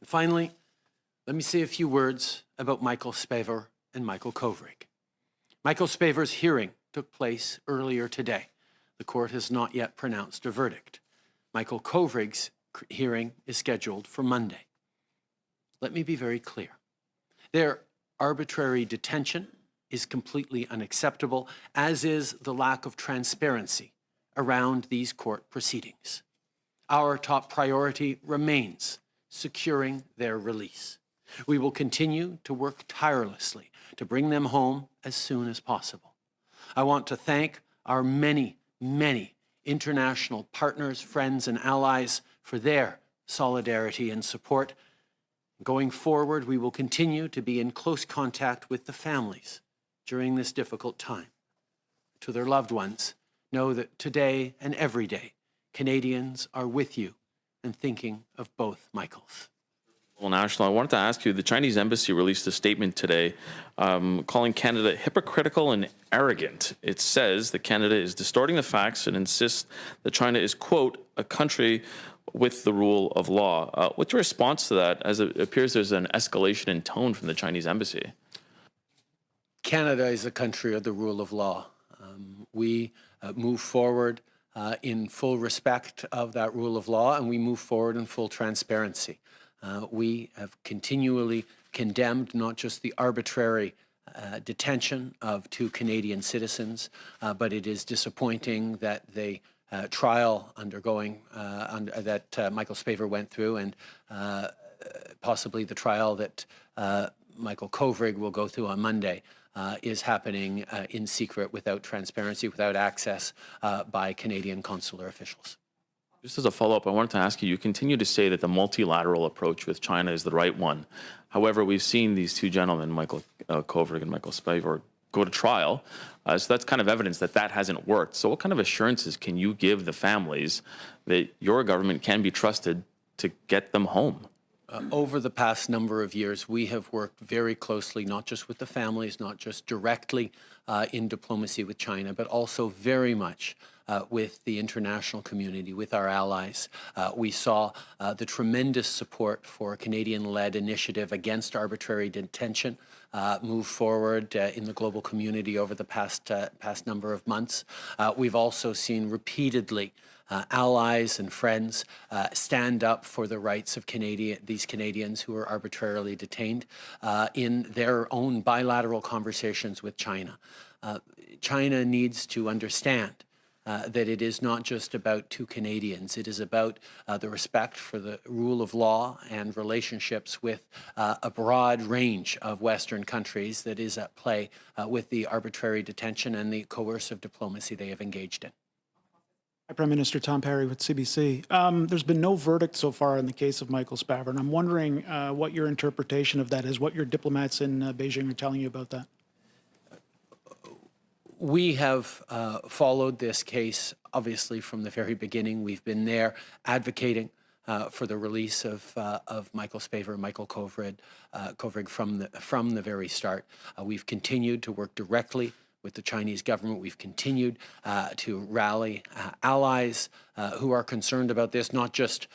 Finally, let me say a few words about Michael Spavor and Michael Kovrig. Michael Spavor's hearing took place earlier today. The court has not yet pronounced a verdict. Michael Kovrig's hearing is scheduled for Monday. Let me be very clear. Their arbitrary detention is completely unacceptable, as is the lack of transparency around these court proceedings. Our top priority remains securing their release. We will continue to work tirelessly to bring them home as soon as possible. I want to thank our many international partners, friends, and allies for their solidarity and support. Going forward, we will continue to be in close contact with the families during this difficult time. To their loved ones, know that today and every day, Canadians are with you and thinking of both Michaels. Well, National, I wanted to ask you, the Chinese embassy released a statement today calling Canada hypocritical and arrogant. It says that Canada is distorting the facts and insists that China is, quote, a country with the rule of law. What's your response to that, as it appears there's an escalation in tone from the Chinese embassy? Canada is a country of the rule of law. We move forward in full respect of that rule of law, and we move forward in full transparency. We have continually condemned not just the arbitrary detention of two Canadian citizens, but it is disappointing that the trial that Michael Spavor went through, and possibly the trial that Michael Kovrig will go through on Monday, is happening in secret, without transparency, without access by Canadian consular officials. Just as a follow-up, I wanted to ask you, you continue to say that the multilateral approach with China is the right one. However, we've seen these two gentlemen, Michael Kovrig and Michael Spavor, go to trial. So that's kind of evidence that that hasn't worked. So what kind of assurances can you give the families that your government can be trusted to get them home? Over the past number of years, we have worked very closely, not just with the families, not just directly in diplomacy with China, but also very much with the international community, with our allies. We saw the tremendous support for a Canadian-led initiative against arbitrary detention move forward in the global community over the past number of months. We've also seen repeatedly allies and friends stand up for the rights of these Canadians who are arbitrarily detained in their own bilateral conversations with China. China needs to understand that it is not just about two Canadians. It is about the respect for the rule of law and relationships with a broad range of Western countries that is at play with the arbitrary detention and the coercive diplomacy they have engaged in. Hi, Prime Minister Tom Perry with CBC. There's been no verdict so far in the case of Michael Spavor, and I'm wondering what your interpretation of that is, what your diplomats in Beijing are telling you about that. We have followed this case, obviously, from the very beginning. We've been there advocating for the release of Michael Spavor, Michael Kovrig from the very start. We've continued to work directly with the Chinese government. We've continued to rally allies who are concerned about this, not just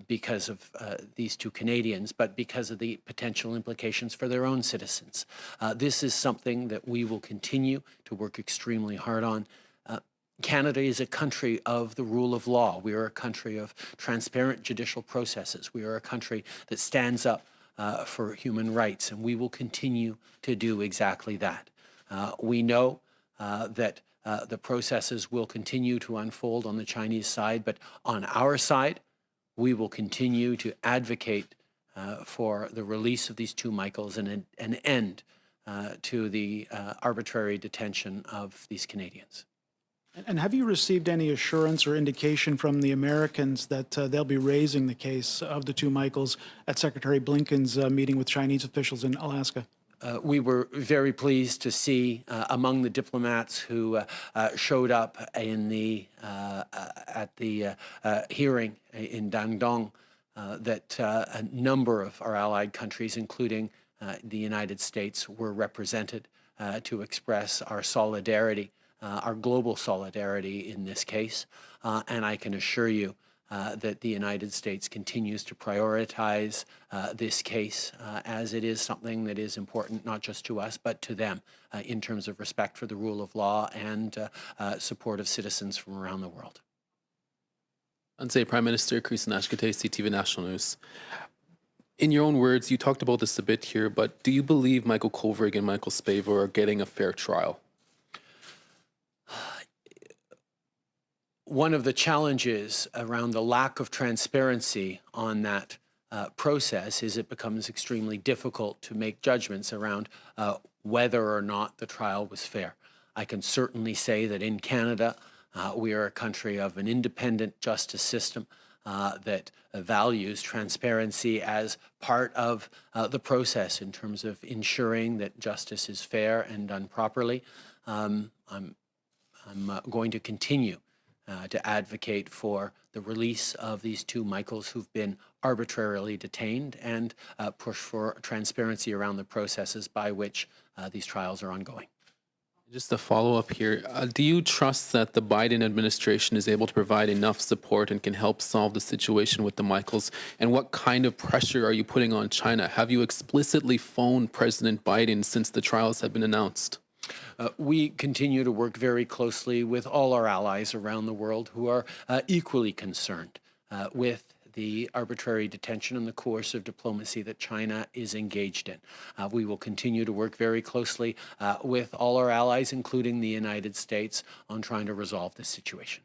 because of these two Canadians, but because of the potential implications for their own citizens. This is something that we will continue to work extremely hard on. Canada is a country of the rule of law. We are a country of transparent judicial processes. We are a country that stands up for human rights, and we will continue to do exactly that. We know that the processes will continue to unfold on the Chinese side, but on our side, we will continue to advocate for the release of these two Michaels and an end to the arbitrary detention of these Canadians. And have you received any assurance or indication from the Americans that they'll be raising the case of the two Michaels at Secretary Blinken's meeting with Chinese officials in Alaska? We were very pleased to see among the diplomats who showed up in at the hearing in Dandong that a number of our allied countries, including the United States, were represented to express our solidarity, our global solidarity in this case. And I can assure you that the United States continues to prioritize this case as it is something that is important not just to us but to them in terms of respect for the rule of law and support of citizens from around the world. I'd say Prime Minister Chris Nashkate, CTV National News. In your own words, you talked about this a bit here, but do you believe Michael Kovrig and Michael Spavor are getting a fair trial? One of the challenges around the lack of transparency on that process is it becomes extremely difficult to make judgments around whether or not the trial was fair. I can certainly say that in Canada, we are a country of an independent justice system that values transparency as part of the process in terms of ensuring that justice is fair and done properly. I'm going to continue to advocate for the release of these two Michaels who've been arbitrarily detained and push for transparency around the processes by which these trials are ongoing. Just a follow-up here. Do you trust that the Biden administration is able to provide enough support and can help solve the situation with the Michaels? And what kind of pressure are you putting on China? Have you explicitly phoned President Biden since the trials have been announced? We continue to work very closely with all our allies around the world who are equally concerned with the arbitrary detention and the coercive diplomacy that China is engaged in. We will continue to work very closely with all our allies, including the United States, on trying to resolve this situation.